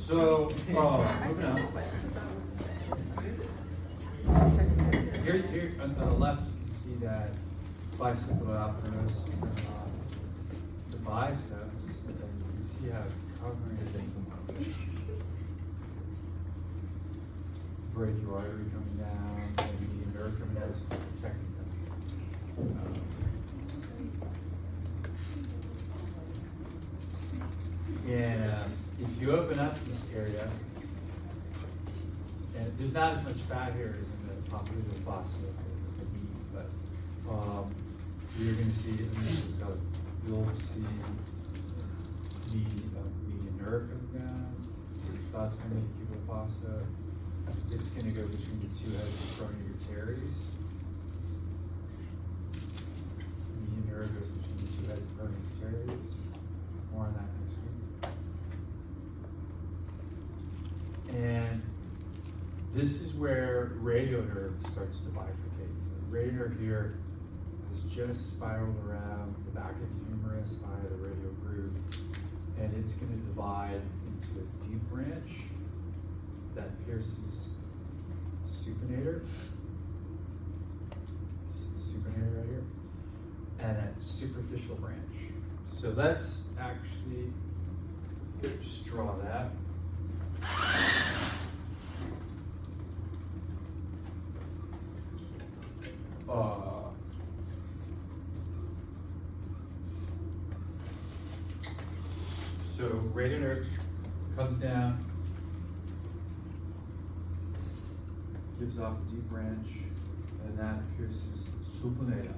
So, moving on. Here on the left, you can see that bicycle atherosis going on the biceps, and then you can see how it's covering brachial artery coming down, and median nerve coming down, so it's protecting them. And if you open up this area, and there's not as much fat here as in the popliteal fossa, the knee, but you're going to see, you'll see the median nerve coming down, that's going to be the cubital fossa. It's going to go between the two heads of coronary arteries. Median nerve goes between the two heads of coronary arteries. More on that next week. And this is where radial nerve starts to bifurcate. So the radial nerve here is just spiraled around the back of the humerus via the radial groove, and it's going to divide into a deep branch that pierces supinator. This is the supinator right here, and a superficial branch. So let's actually just draw that. So radial nerve comes down, gives off a deep branch, and that pierces supinator.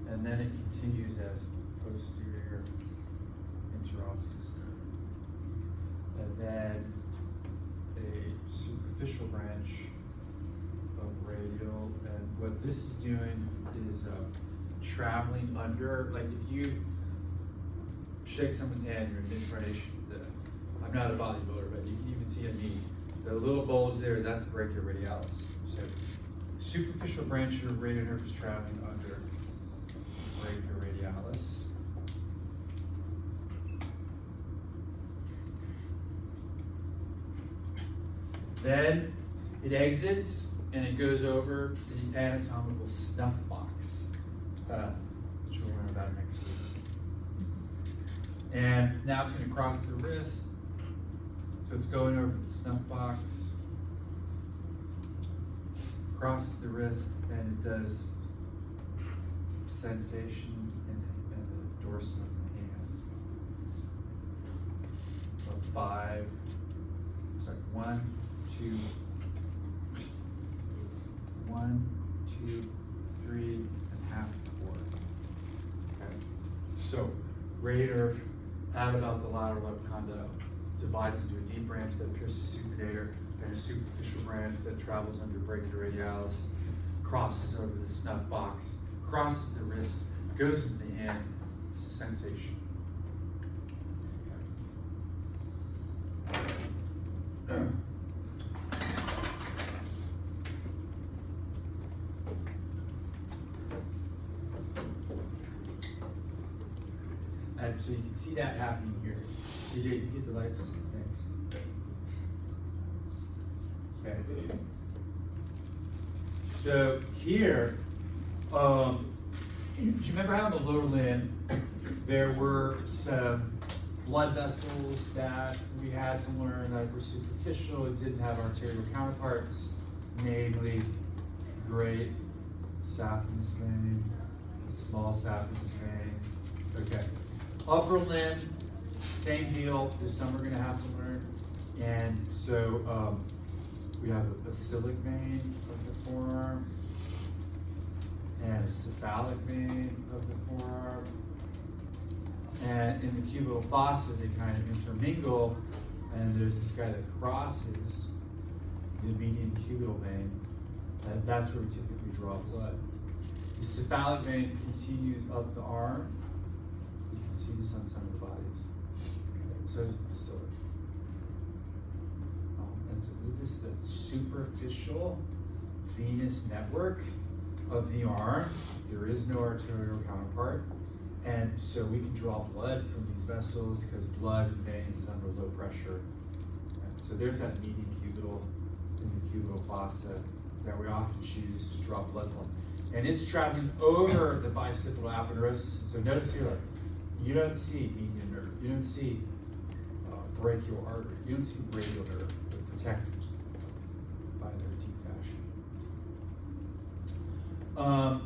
And then it continues as posterior interosseous nerve. And then a superficial branch of radial. And what this is doing is traveling under, like if you shake someone's hand, you're in mid-pronation. I'm not a bodybuilder, but you can even see a knee. The little bulge there, that's brachioradialis. So superficial branch of radial nerve is traveling under brachioradialis. Then it exits and it goes over the anatomical snuff box, which we'll learn about next week. And now it's going to cross the wrist. So it's going over the snuff box, crosses the wrist, and it does sensation in the dorsum of the hand. So 5, it's like 1, 2, 1, 2, 3, and half 4. Okay. So radial nerve at about the lateral epicondyle divides into a deep branch that pierces supinator and a superficial branch that travels under brachioradialis, crosses over the snuff box, crosses the wrist, goes into the hand, sensation. Okay. And so you can see that happening here. DJ, you get the lights? Thanks. Okay. So here, do you remember how in the lower limb there were some blood vessels that we had to learn that were superficial and didn't have arterial counterparts, namely great saphenous vein, small saphenous vein. Okay. Upper limb, same deal. There's some we're going to have to learn. And so we have a basilic vein of the forearm and a cephalic vein of the forearm. And in the cubital fossa, they kind of intermingle, and there's this guy that crosses the median cubital vein. And that's where we typically draw blood. The cephalic vein continues up the arm. You can see this on some of the bodies. So does the basilic. And so this is the superficial venous network of the arm. There is no arterial counterpart. And so we can draw blood from these vessels because blood in veins is under low pressure. And so there's that median cubital in the cubital fossa that we often choose to draw blood from. And it's traveling over the bicipital aponeurosis. And so notice here, like, you don't see median nerve, you don't see brachial artery, you don't see radial nerve. They're protected by their deep fascia.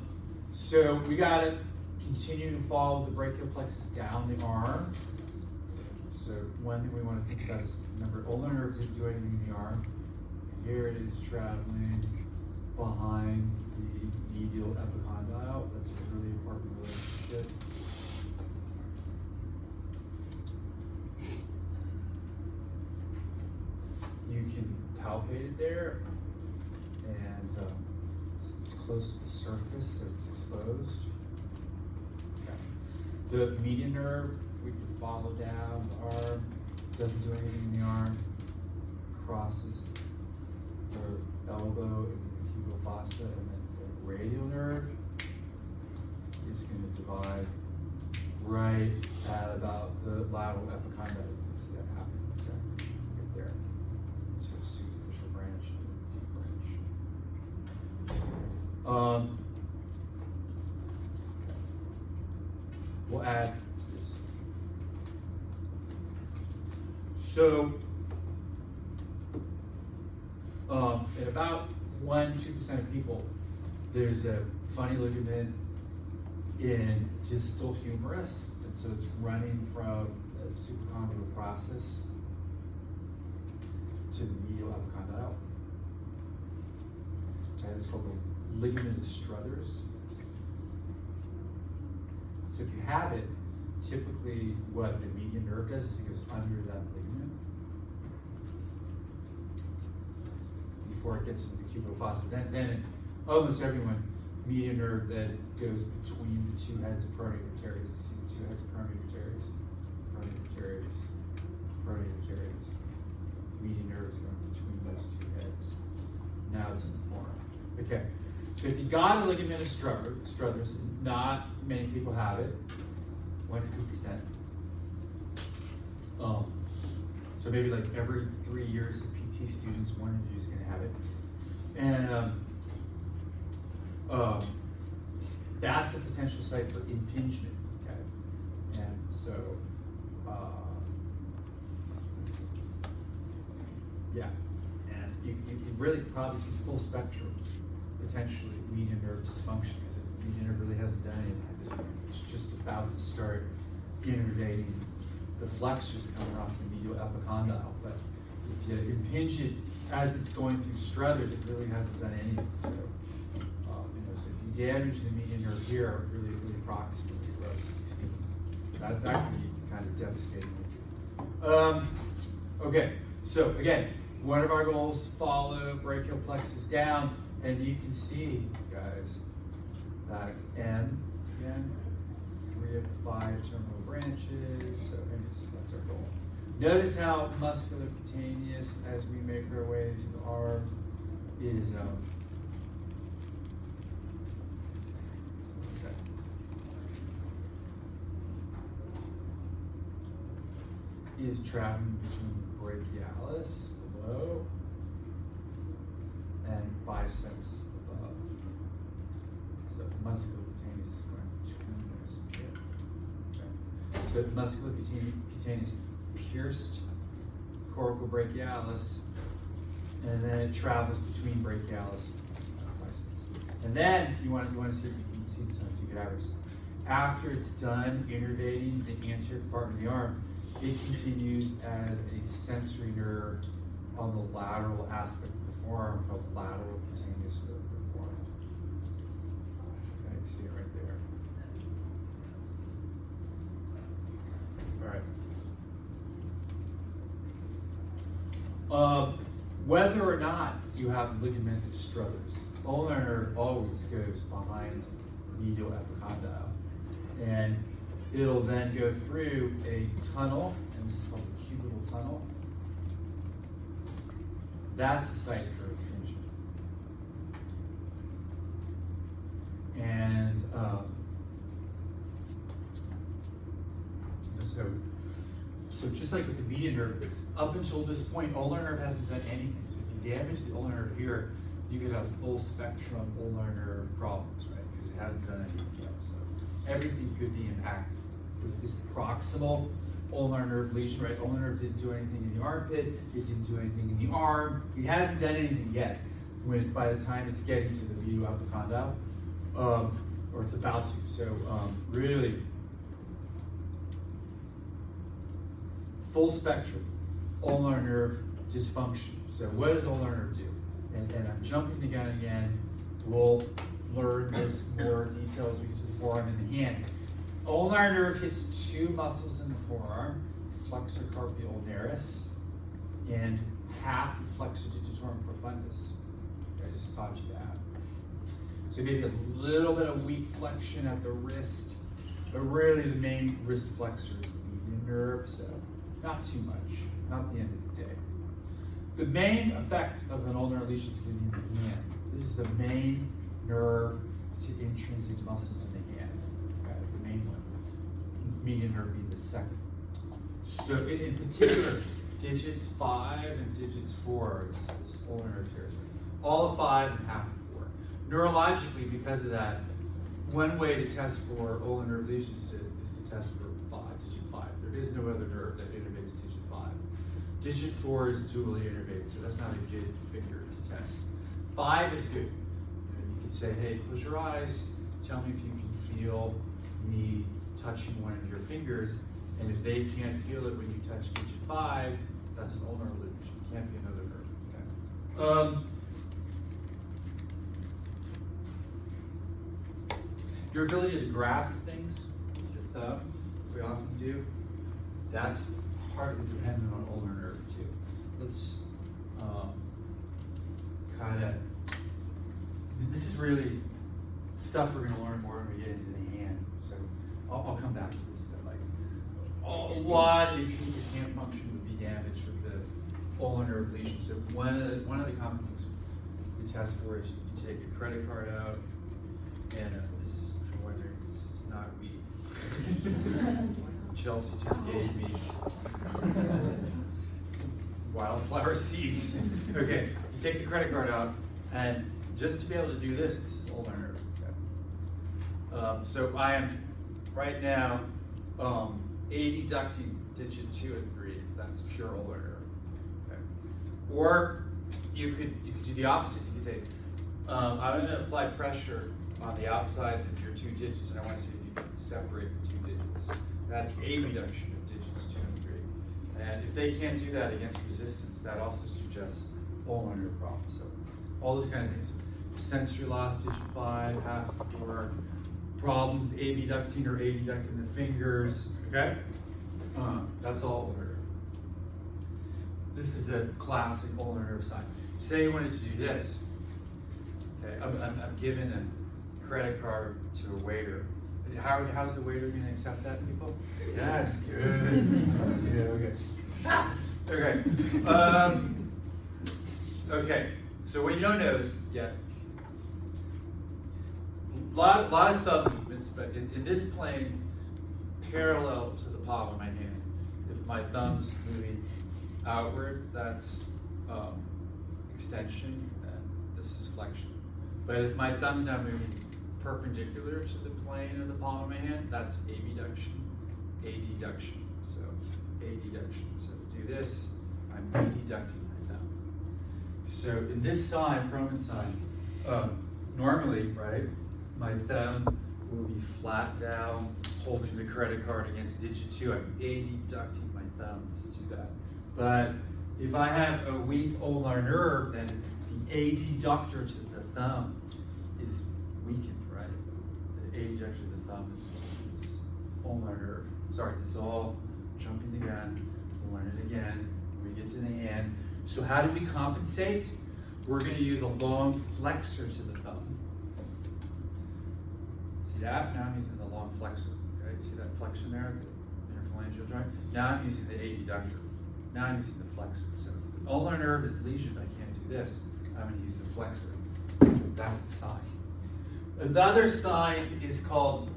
So we gotta continue to follow the brachial plexus down the arm. So one thing we want to think about is, remember, ulnar nerve didn't do anything in the arm. Here it is traveling behind the medial epicondyle. That's a really important relationship. You can palpate it there, and it's close to the surface, so it's exposed. Okay. The median nerve, we can follow down the arm, doesn't do anything in the arm, crosses the elbow and the cubital fossa, and then the radial nerve is going to divide right at about the lateral epicondyle. You can see that happen, okay, right there. So superficial branch and deep branch. We'll add to this. So, in about 1-2% of people, there's a funny ligament in distal humerus, and so it's running from the supracondylar process to the medial epicondyle. And it's called the ligament of Struthers. So if you have it, typically what the median nerve does is it goes under that ligament before it gets into the cubital fossa. Then almost everyone, median nerve then goes between the two heads of peroneal arteries. See the two heads of peroneal arteries, peroneal arteries. Median nerve is going between those two heads. Now it's in the forearm. Okay, so if you got a ligament of Struthers, not many people have it, 1 to 2%. So maybe like every 3 years, PT students, 1 of you is going to have it. And that's a potential site for impingement, okay? And so, yeah, and you really probably see full spectrum, potentially median nerve dysfunction, because the median nerve really hasn't done anything at this point. It's just about to start innervating the flexors coming off the medial epicondyle. But if you impinge it as it's going through Struthers, it really hasn't done anything. So, so if you damage the median nerve here, really approximately, relatively speaking, that can be kind of devastating. Okay, so again, one of our goals, follow brachial plexus down, and you can see, guys, that M, again, 3 of the 5 terminal branches, so that's our goal. Notice how musculocutaneous, as we make our way to the arm, is traveling between brachialis below and biceps above. So musculocutaneous is going between those. Okay. So musculocutaneous pierced coracobrachialis, and then it travels between brachialis and biceps. And then you want to see if you can see this on a few cadavers. After it's done innervating the anterior compartment of the arm, it continues as a sensory nerve on the lateral aspect of the forearm called lateral cutaneous nerve of the forearm. Okay, you see it right there. All right. Whether or not you have ligament of Struthers, ulnar nerve always goes behind medial epicondyle, and it'll then go through a tunnel, and this is called the cubital tunnel. That's a site for impingement. And So just like with the median nerve, up until this point, ulnar nerve hasn't done anything. So if you damage the ulnar nerve here, you could have full spectrum ulnar nerve problems, right? Because it hasn't done anything yet. So everything could be impacted with this proximal ulnar nerve lesion, right? Ulnar nerve didn't do anything in the armpit, it didn't do anything in the arm, it hasn't done anything yet. When by the time it's getting to the medial epicondyle, or it's about to. So really full spectrum ulnar nerve dysfunction. So what does ulnar nerve do? And I'm jumping the gun again. We'll learn this more detail as we get to the forearm and the hand. Ulnar nerve hits two muscles in the forearm, flexor carpi ulnaris and half the flexor digitorum profundus. I just taught you that. So maybe a little bit of weak flexion at the wrist, but really the main wrist flexor is the median nerve, so not too much, not the end of the day. The main effect of an ulnar lesion is going to be in the hand. This is the main nerve to intrinsic muscles in the hand, okay, the main one. Median nerve being the second. So in particular, digits 5 and digits 4 is ulnar nerve territory. All of 5 and half of 4. Neurologically, because of that, one way to test for ulnar nerve lesions is to test for 5, digit 5. There is no other nerve that innervates digit 5. Digit 4 is dually innervated, so that's not a good finger to test. 5 is good. You can say, hey, close your eyes, tell me if you can feel me touching one of your fingers, and if they can't feel it when you touch digit 5, that's an ulnar lesion. It can't be another nerve. Okay. Your ability to grasp things with your thumb, we often do, that's partly dependent on ulnar nerve too. Let's kind of, this is really stuff we're going to learn more when we get into the hand. So I'll come back to this. But like a lot of intrinsic hand function would be damaged with the ulnar nerve lesion. So one of the common things we test for is you take your credit card out, and this is, if you're wondering, this is not weed. Chelsea just gave me wildflower seeds. Okay, you take your credit card out, and just to be able to do this is ulnar nerve. Okay. So I am right now adducting digit 2 and 3. That's pure ulnar nerve. Okay. Or you could do the opposite. You could say, I'm going to apply pressure on the outsides of your 2 digits, and I want to see if you can separate the 2 digits. That's abduction of digits 2 and 3. And if they can't do that against resistance, that also suggests ulnar nerve problems. So all those kind of things. Sensory loss, digit 5, half 4, problems abducting or adducting the fingers. Okay? That's all ulnar nerve. This is a classic ulnar nerve sign. Say you wanted to do this. Okay, I'm giving a credit card to a waiter. How's the waiter going to accept that, people? Yes, good. Yeah, okay. Okay. Okay. So what you don't know is, lot of thumb movements, but in this plane, parallel to the palm of my hand. If my thumb's moving outward, that's extension, and this is flexion. But if my thumb's now moving perpendicular to the plane of the palm of my hand, that's abduction, adduction. So adduction. So to do this, I'm adducting my thumb. So in this sign, Frohman sign, normally, right, my thumb will be flat down, holding the credit card against digit 2. I'm adducting my thumb to do that. But if I have a weak ulnar nerve, then the adductor to the thumb is weakened. Adduction of the thumb is ulnar nerve. Sorry, this is all jumping the gun. We'll learn it again when we get to the hand. So how do we compensate? We're going to use a long flexor to the thumb. See that? Now I'm using the long flexor. Okay, see that flexion there, the interphalangeal joint? Now I'm using the adductor. Now I'm using the flexor. So if the ulnar nerve is lesioned, I can't do this. I'm going to use the flexor. That's the sign. Another sign is called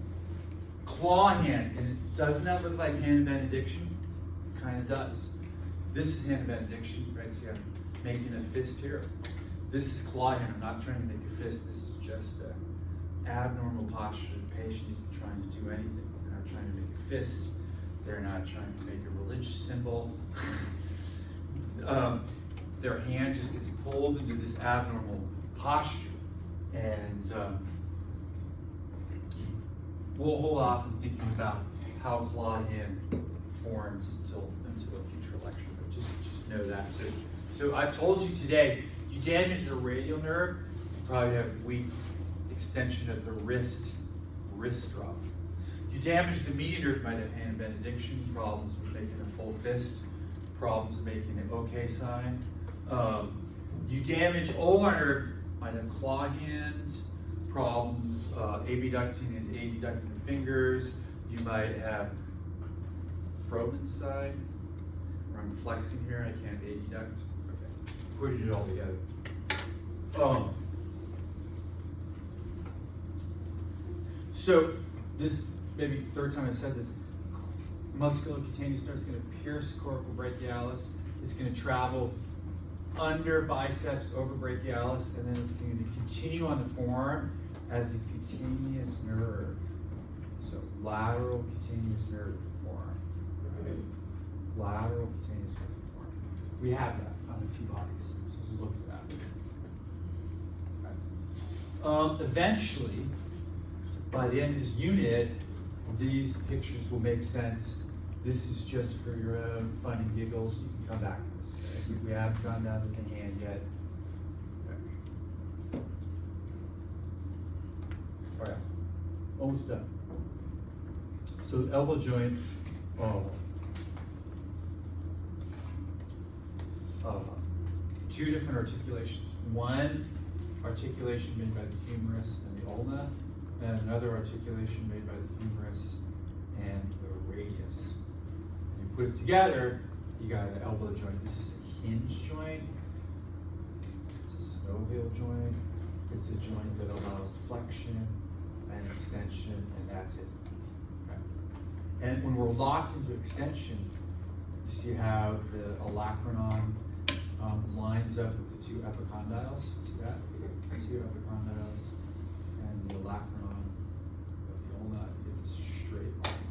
Claw hand, and doesn't that look like hand benediction? Kind of does. This is hand benediction, right? See, I'm making a fist here. This is claw hand. I'm not trying to make a fist. This is just an abnormal posture. The patient isn't trying to do anything. They're not trying to make a fist. They're not trying to make a religious symbol. Their hand just gets pulled into this abnormal posture. And we'll hold off on thinking about how claw hand forms until a future lecture, but just know that. So I told you today, you damage the radial nerve, you probably have weak extension of the wrist drop. You damage the median nerve, you might have hand benediction, problems with making a full fist, problems making an okay sign. You damage ulnar nerve, might have claw hands, problems abducting and adducting the fingers. You might have Froben side, where I'm flexing here, I can't adduct. Okay, putting it all together. So this, maybe third time I've said this, musculocutaneous nerve is going to pierce coracobrachialis. It's going to travel under biceps, over brachialis, and then it's going to continue on the forearm as a cutaneous nerve. So lateral cutaneous nerve of the forearm. Lateral cutaneous nerve of the forearm. We have that on a few bodies, so we'll look for that. Eventually, by the end of this unit, these pictures will make sense. This is just for your own fun and giggles. You can come back to this. Okay? We haven't gone down with the hand yet. Okay. All right, almost done. So elbow joint, two different articulations. One articulation made by the humerus and the ulna, and another articulation made by the humerus and the radius. And you put it together, you got an elbow joint. This is a hinge joint. It's a synovial joint. It's a joint that allows flexion and extension, and that's it. Okay. And when we're locked into extension, you see how the olecranon lines up with the two epicondyles. See that? The two epicondyles and the olecranon of the ulna is straight line.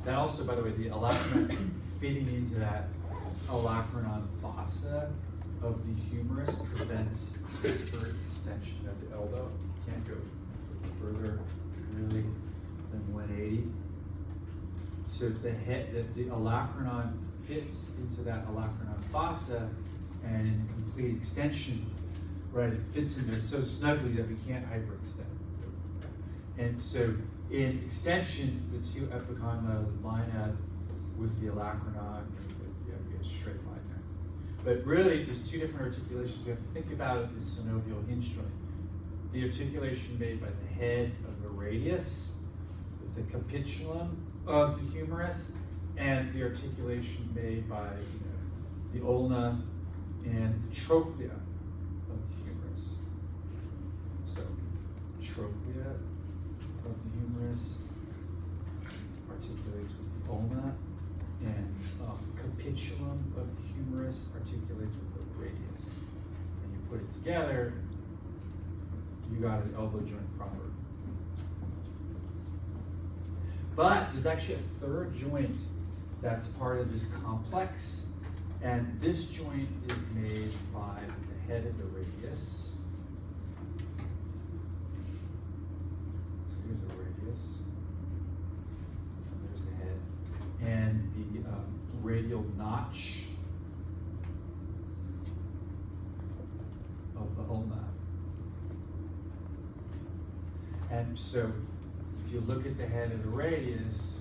That also, by the way, the olecranon fitting into that olecranon fossa of the humerus prevents further extension of the elbow. You can't go further really than 180. So the olecranon fits into that olecranon fossa, and in complete extension, right, it fits in there so snugly that we can't hyperextend. And so in extension, the two epicondyles line up with the olecranon, and you have to get a straight line there. But really, there's two different articulations we have to think about at this synovial hinge joint. The articulation made by the head of the radius, with the capitulum of the humerus, and the articulation made by the ulna and the trochlea of the humerus. So, trochlea of the humerus articulates with the ulna, and capitulum of the humerus articulates with the radius. And you put it together, you got an elbow joint proper. But there's actually a third joint that's part of this complex, and this joint is made by the head of the radius. So here's the radius, and there's the head, and the radial notch of the ulna. And so if you look at the head of the radius,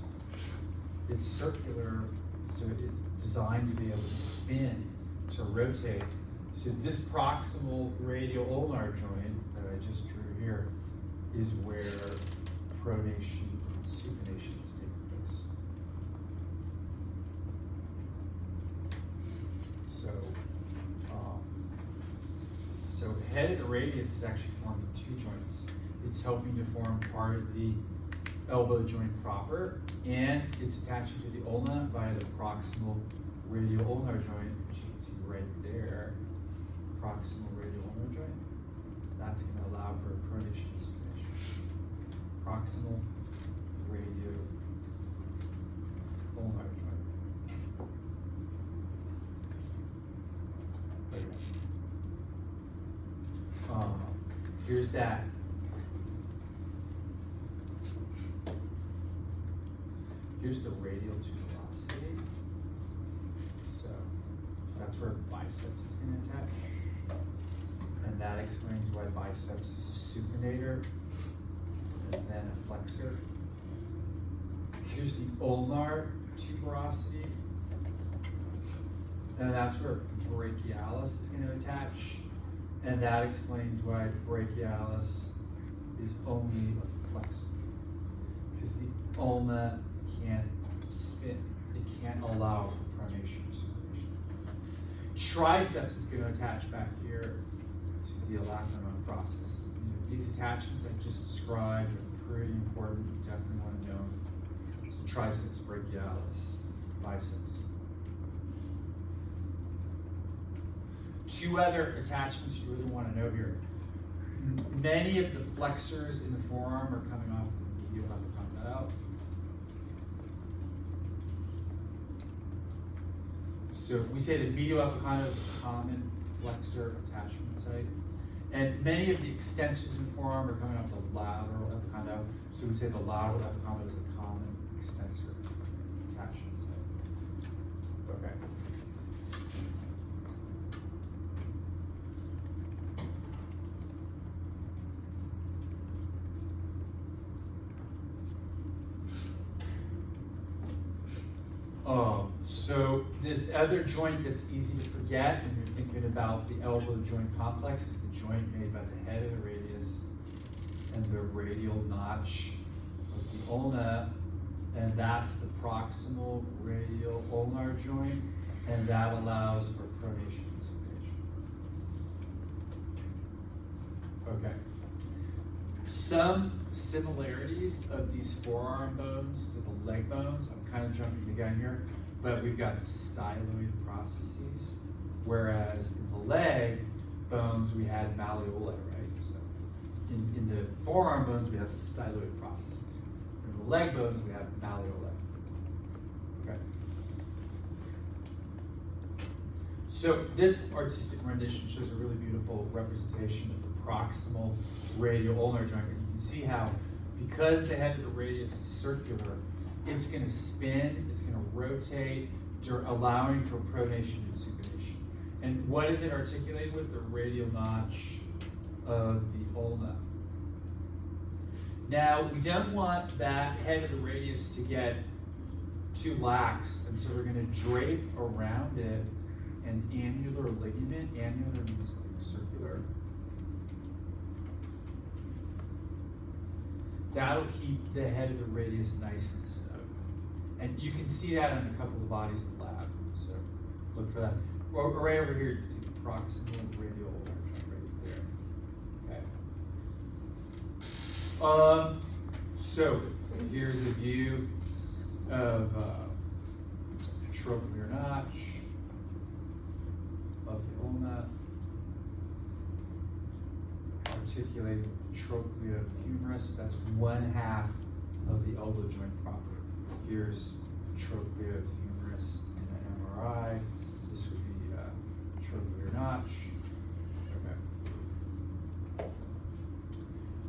it's circular, so it's designed to be able to spin, to rotate. So this proximal radial ulnar joint that I just drew here is where pronation and supination is taking place. So the head of the radius is actually forming two joints. It's helping to form part of the elbow joint proper, and it's attaching to the ulna via the proximal radial ulnar joint, which you can see right there. Proximal radial ulnar joint. That's going to allow for pronation and supination. Proximal radial ulnar joint. Here's that. Here's the radial tuberosity. So that's where biceps is going to attach. And that explains why biceps is a supinator and then a flexor. Here's the ulnar tuberosity. And that's where brachialis is going to attach. And that explains why brachialis is only a flexor. Because the ulna can't spin. It can't allow for pronation or supination. Triceps is going to attach back here to the olecranon process. These attachments I just described are pretty important. You definitely want to know. So triceps, brachialis, biceps. Two other attachments you really want to know here. Many of the flexors in the forearm are coming off the medial epicondyle. So we say the medial epicondyle is a common flexor attachment site. And many of the extensors in the forearm are coming off the lateral epicondyle. So we say the lateral epicondyle is a common extensor attachment site. Okay. So this other joint that's easy to forget when you're thinking about the elbow joint complex is the joint made by the head of the radius and the radial notch of the ulna, and that's the proximal radial ulnar joint, and that allows for pronation and supination. Okay. Some similarities of these forearm bones to the leg bones. I'm kind of jumping the gun here, but we've got styloid processes, whereas in the leg bones we had malleolae, right? So in the forearm bones we have the styloid processes. In the leg bones we have malleolae. Okay. So this artistic rendition shows a really beautiful representation of the proximal radial ulnar joint. And you can see how, because the head of the radius is circular, it's going to spin, it's going to rotate, allowing for pronation and supination. And what is it articulated with? The radial notch of the ulna. Now, we don't want that head of the radius to get too lax, and so we're going to drape around it an annular ligament. Annular means like circular. That'll keep the head of the radius nice and snug. And you can see that on a couple of bodies in the lab. So look for that. Right over here, you can see the proximal radial ulnar joint right there. Okay. So here's a view of trochlear notch of the ulna, articulating the trochlea of the humerus. That's one half of the elbow joint proper. Here's trochlea of the humerus in an MRI. This would be trochlear notch.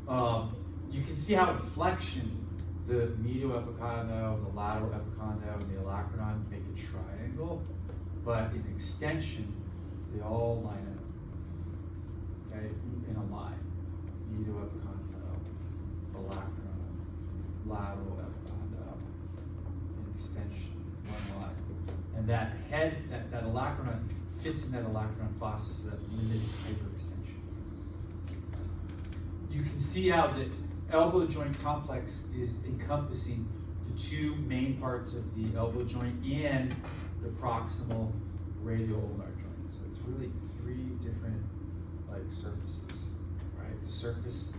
Okay. You can see how in flexion, the medial epicondyle, the lateral epicondyle, and the olecranon make a triangle, but in extension, they all line up. Okay, in a line. Medial epicondyle, olecranon, lateral epicondyle, in extension, one line. And that head, that olecranon fits in that olecranon fossa, so that limits hyperextension. You can see how the elbow joint complex is encompassing the two main parts of the elbow joint and the proximal radial ulnar joint. So it's really three different surfaces, right? The surface,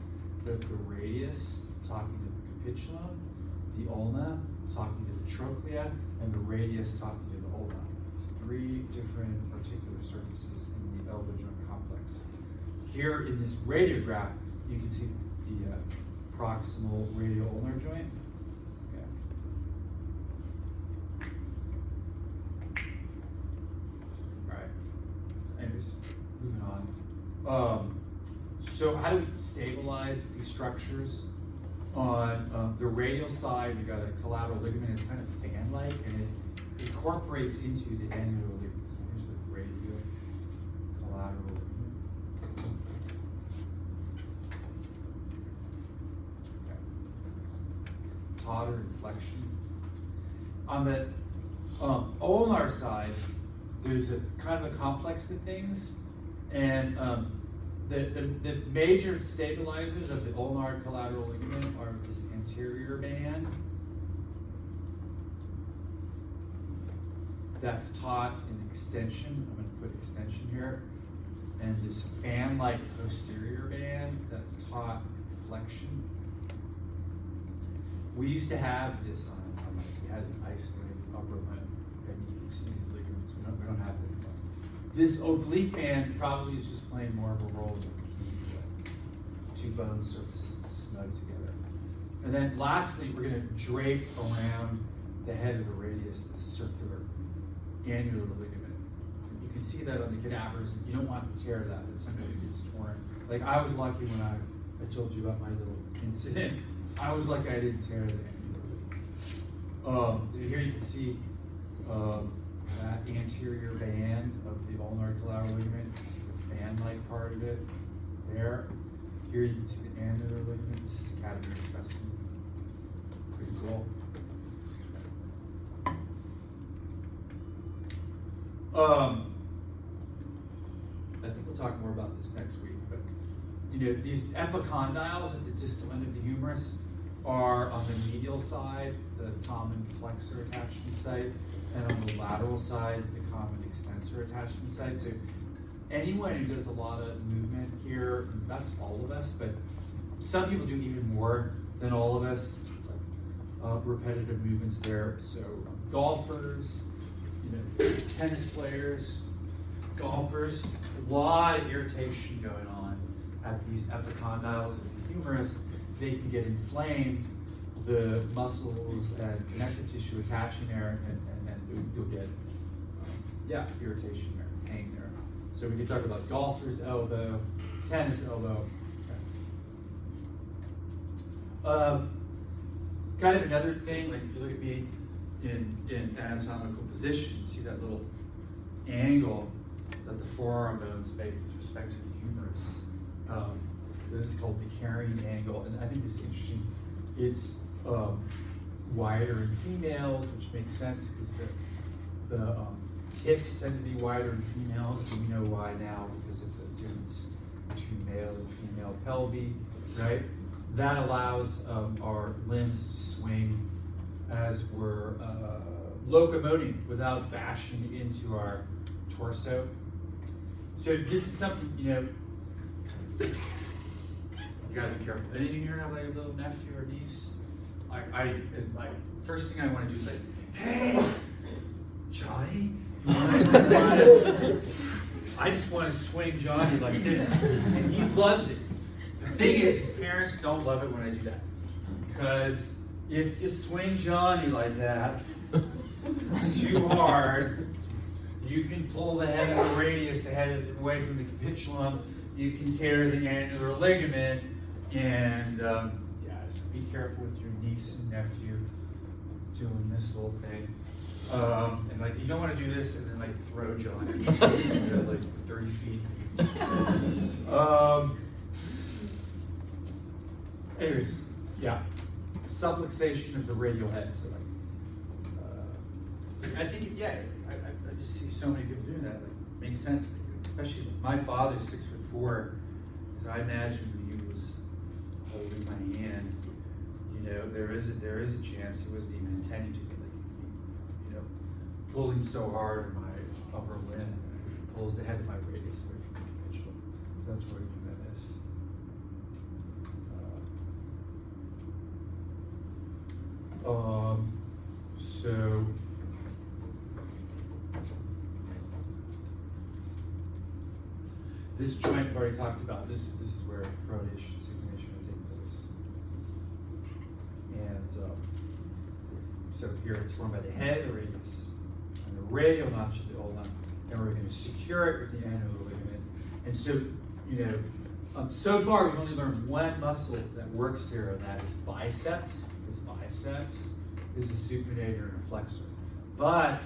the radius, talking to the capitulum, the ulna talking to the trochlea, and the radius talking to the ulna. 3 different articular surfaces in the elbow joint complex. Here in this radiograph, you can see the proximal radial ulnar joint. Anyways, moving on. So how do we stabilize these structures? On the radial side, we've got a collateral ligament. It's kind of fan-like, and it incorporates into the annular ligament. So here's the radial collateral ligament. Okay. Totter and flexion. On the ulnar side, there's a kind of a complex of things, and the major stabilizers of the ulnar collateral ligament are this anterior band that's taught in extension. I'm going to put extension here, and this fan-like posterior band that's taught in flexion. We used to have this on we had an isolated upper limb, and you can see these ligaments. We don't have it anymore. This oblique band probably is just playing more of a role in keeping 2 bone surfaces snug together. And then lastly, we're going to drape around the head of the radius, the circular annular ligament. You can see that on the cadavers. You don't want to tear that. It sometimes gets torn. Like I was lucky when I told you about my little incident. I was lucky I didn't tear the annular ligament. Here you can see that anterior band of the ulnar collateral ligament. You can see the fan-like part of it there. Here you can see the annular ligament. This is a cadaveric specimen. Pretty cool. I think we'll talk more about this next week, but these epicondyles at the distal end of the humerus are on the medial side, the common flexor attachment site, and on the lateral side, the common extensor attachment site. So anyone who does a lot of movement here, that's all of us, but some people do even more than all of us, like repetitive movements there. So golfers, tennis players, golfers, a lot of irritation going on at these epicondyles of the humerus. They can get inflamed, the muscles and connective tissue attaching there, and then you'll get irritation there, pain there. So we can talk about golfer's elbow, tennis elbow. Okay. Kind of another thing, like if you look at me in anatomical position, you see that little angle that the forearm bones make with respect to the humerus. This is called the carrying angle, and I think this is interesting. It's wider in females, which makes sense because the hips tend to be wider in females, and we know why now because of the difference between male and female pelvis, right? That allows our limbs to swing as we're locomoting without bashing into our torso. So this is something, you gotta be careful. Any of you here have like a little nephew or niece? Like first thing I want to do is like, hey, Johnny, I just want to swing Johnny like this, and he loves it. The thing is, his parents don't love it when I do that, because if you swing Johnny like that too hard, you can pull the head of the radius, the head away from the capitulum. You can tear the annular ligament, and just be careful with your niece and nephew doing this little thing. And like, you don't want to do this and then like throw Johnny like 30 feet. Anyways, subluxation of the radial head. So like, I think I just see so many people doing that. Like, makes sense. Especially my father's 6'4", so I imagine when he was holding my hand, there is a chance he wasn't even intending to, like, pulling so hard on my upper limb, it pulls the head of my radius away from the capitulum. So that's what we do by this. So this joint I've already talked about. This is where pronation, supination is taking place. And so here it's formed by the head, the radius, and the radial notch of the ulna, and we're going to secure it with the annular ligament. And so, so far we've only learned one muscle that works here, and that is biceps. This biceps is a supinator and a flexor. But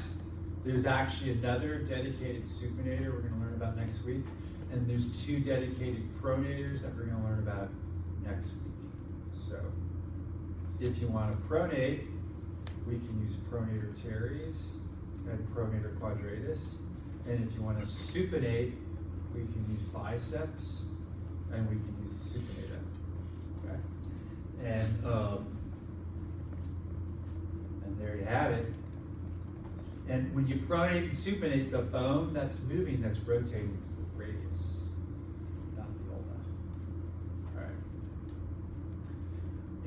there's actually another dedicated supinator we're going to learn about next week, and there's two dedicated pronators that we're going to learn about next week. So if you want to pronate, we can use pronator teres and pronator quadratus. And if you want to supinate, we can use biceps and we can use supinator. Okay? And there you have it. And when you pronate and supinate, the bone that's moving, that's rotating, is the radius, not the ulna. All right.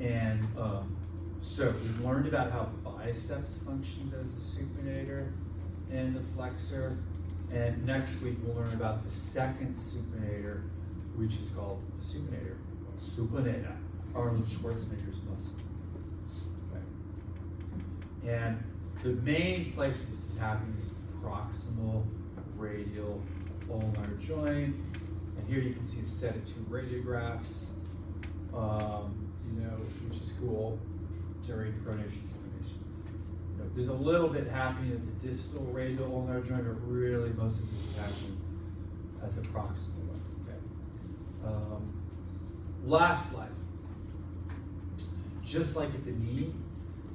And so we've learned about how biceps functions as the supinator and the flexor. And next week we'll learn about the second supinator, which is called the supinator, supinata, Arnold Schwarzenegger's muscle. Okay. And the main place where this is happening is the proximal radial ulnar joint. And here you can see a set of two radiographs, which is cool during pronation supination. There's a little bit happening at the distal radial ulnar joint, but really most of this is happening at the proximal one. Okay. Last slide. Just like at the knee,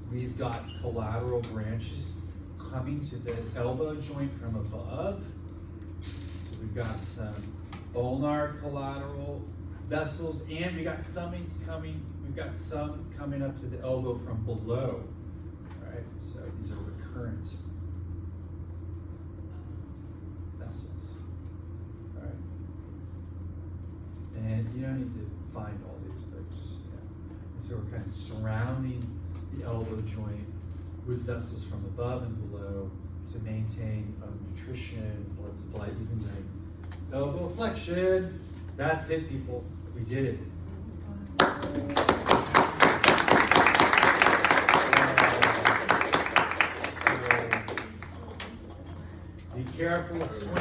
we've got collateral branches coming to the elbow joint from above. So we've got some ulnar collateral vessels, and we got some coming up to the elbow from below. All right, so these are recurrent vessels. All right, and you don't need to find all these, but just so we're kind of surrounding the elbow joint with vessels from above and below to maintain nutrition, blood supply, even during elbow flexion. That's it, people. We did it. Be careful with swing.